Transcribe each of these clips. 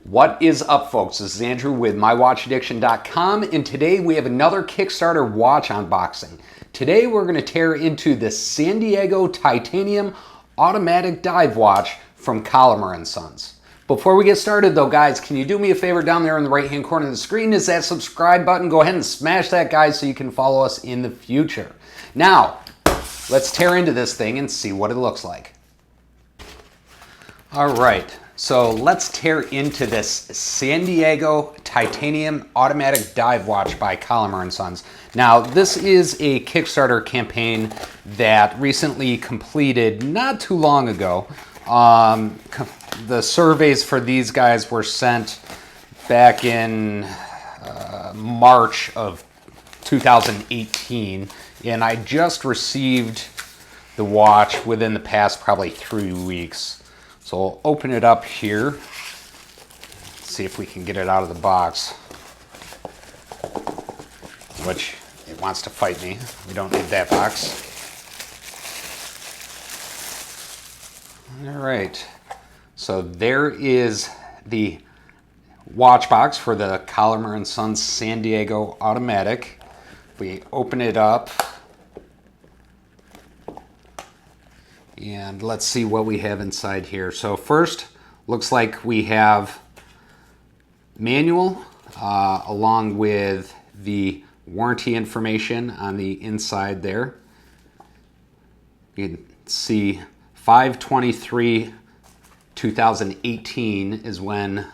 What is up, folks? This is Andrew with MyWatchAddiction.com, and today we have another Kickstarter watch unboxing. Today we're going to tear into the San Diego Titanium Automatic Dive Watch from Collamer & Sons. Before we get started though, guys, can you do me a favor? Down there in the right hand corner of the screen is that subscribe button. Go ahead and smash that, guys, so you can follow us in the future. Now, let's tear into this thing and see what it looks like. All right. So let's tear into this San Diego Titanium Automatic Dive Watch by Collamer & Sons. Now, this is a Kickstarter campaign that recently completed not too long ago. The surveys for these guys were sent back in March of 2018, and I just received the watch within the past probably 3 weeks. So we'll open it up here, see if we can get it out of the box, which it wants to fight me. We don't need that box. All right, so there is the watch box for the Collamer & Sons San Diego Automatic. We open it up, and let's see what we have inside here. So first, looks like we have manual along with the warranty information on the inside there. You can see 5/23/2018 is when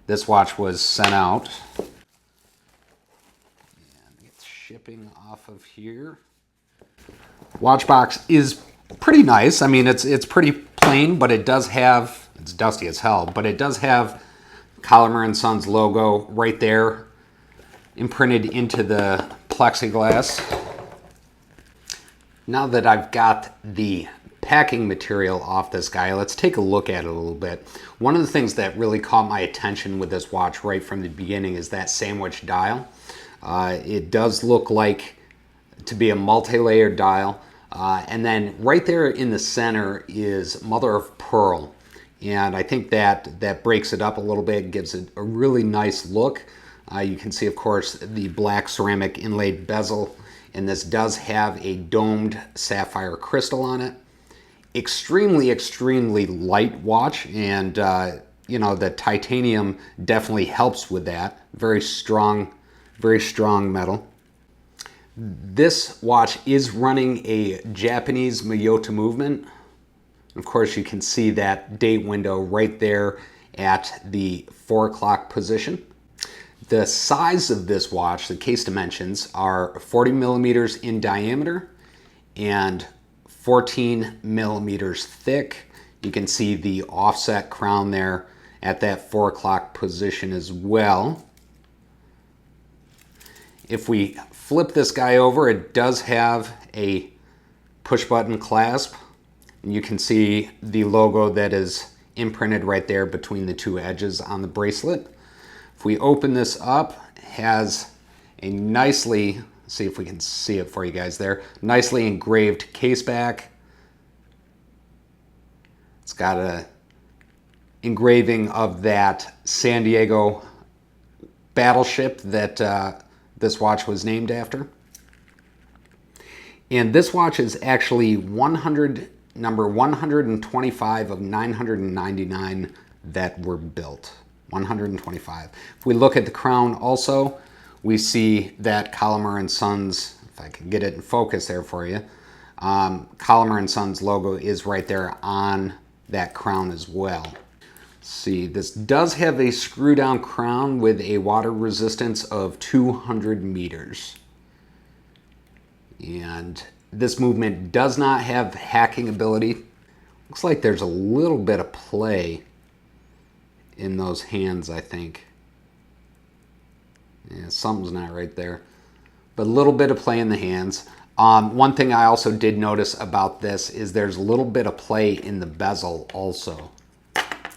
this watch was sent out. And get shipping off of here. Watch box is pretty nice. I mean, it's pretty plain, but it does have, it's dusty as hell, but it does have Collamer & Sons logo right there imprinted into the plexiglass. Now that I've got the packing material off this guy, let's take a look at it a little bit. One of the things that really caught my attention with this watch right from the beginning is that sandwich dial. It does look like to be a multi-layered dial. And then right there in the center is mother of pearl. And I think that breaks it up a little bit, gives it a really nice look. You can see, of course, the black ceramic inlaid bezel. And this does have a domed sapphire crystal on it. Extremely, extremely light watch. And, you know, the titanium definitely helps with that. Very strong metal. This watch is running a Japanese Miyota movement. Of course, you can see that date window right there at the 4 o'clock position. The size of this watch, the case dimensions, are 40 millimeters in diameter and 14 millimeters thick. You can see the offset crown there at that 4 o'clock position as well. If we flip this guy over, it does have a push button clasp, and you can see the logo that is imprinted right there between the two edges on the bracelet. If we open this up, it has a nicely, see if we can see it for you guys there, nicely engraved case back. It's got a engraving of that San Diego battleship that this watch was named after. And this watch is actually number 125 of 999 that were built. 125. If we look at the crown also, we see that Collamer & Sons, if I can get it in focus there for you, Collamer & Sons logo is right there on that crown as well. See, this does have a screw down crown with a water resistance of 200 meters. And this movement does not have hacking ability. Looks like there's a little bit of play in those hands, I think. Yeah, something's not right there. But a little bit of play in the hands. One thing I also did notice about this is there's a little bit of play in the bezel also.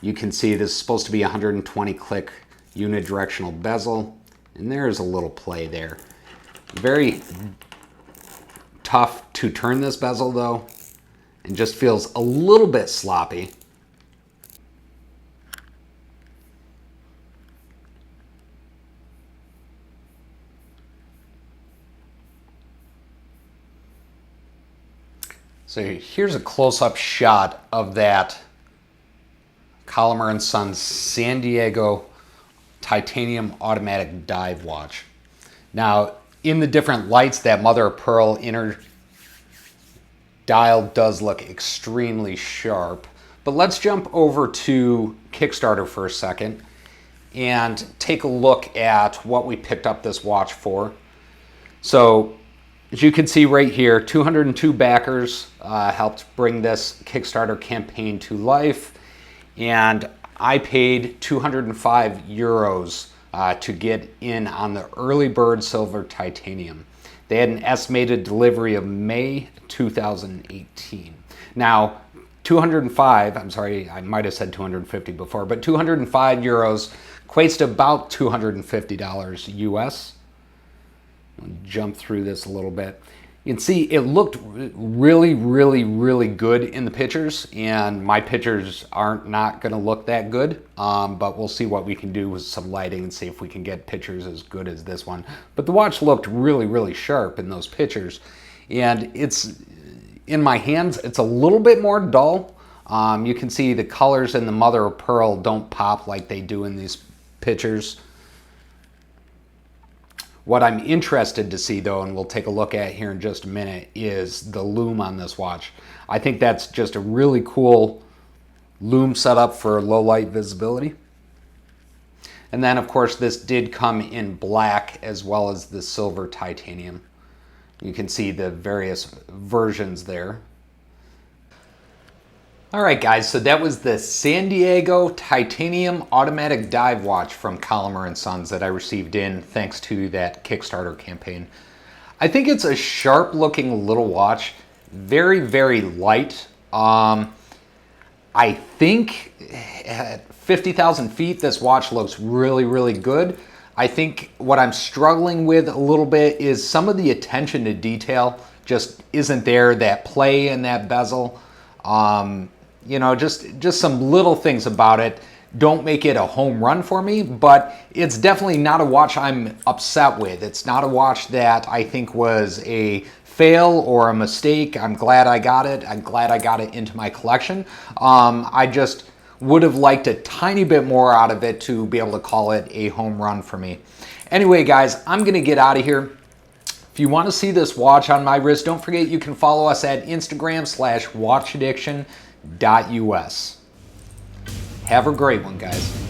You can see this is supposed to be 120 click unidirectional bezel, and there's a little play there. Very tough to turn this bezel though, and just feels a little bit sloppy. So here's a close-up shot of that Colomer & Sons San Diego titanium automatic dive watch. Now, in the different lights, that mother of pearl inner dial does look extremely sharp. But let's jump over to Kickstarter for a second and take a look at what we picked up this watch for. So, as you can see right here, 202 backers helped bring this Kickstarter campaign to life, and I paid 205 euros to get in on the early bird silver titanium. They had an estimated delivery of May 2018. Now, 205, I'm sorry, I might have said 250 before, but 205 euros equates to about $250 US. I'll jump through this a little bit. You can see it looked really, really, really good in the pictures, and my pictures aren't not going to look that good, but we'll see what we can do with some lighting and see if we can get pictures as good as this one. But the watch looked really, really sharp in those pictures, and it's in my hands, it's a little bit more dull. You can see the colors in the mother of pearl don't pop like they do in these pictures. What I'm interested to see, though, and we'll take a look at here in just a minute, is the lume on this watch. I think that's just a really cool lume setup for low light visibility. And then, of course, this did come in black as well as the silver titanium. You can see the various versions there. All right, guys, so that was the San Diego Titanium Automatic Dive Watch from Colomer & Sons that I received in thanks to that Kickstarter campaign. I think it's a sharp-looking little watch, very, very light. I think at 50,000 feet, this watch looks really, really good. I think what I'm struggling with a little bit is some of the attention to detail just isn't there, that play in that bezel. You know, just some little things about it don't make it a home run for me, but it's definitely not a watch I'm upset with. It's not a watch that I think was a fail or a mistake. I'm glad I got it. I'm glad I got it into my collection. I just would have liked a tiny bit more out of it to be able to call it a home run for me. Anyway, guys, I'm going to get out of here. If you want to see this watch on my wrist, don't forget you can follow us at Instagram/watchaddiction.us. Have a great one, guys.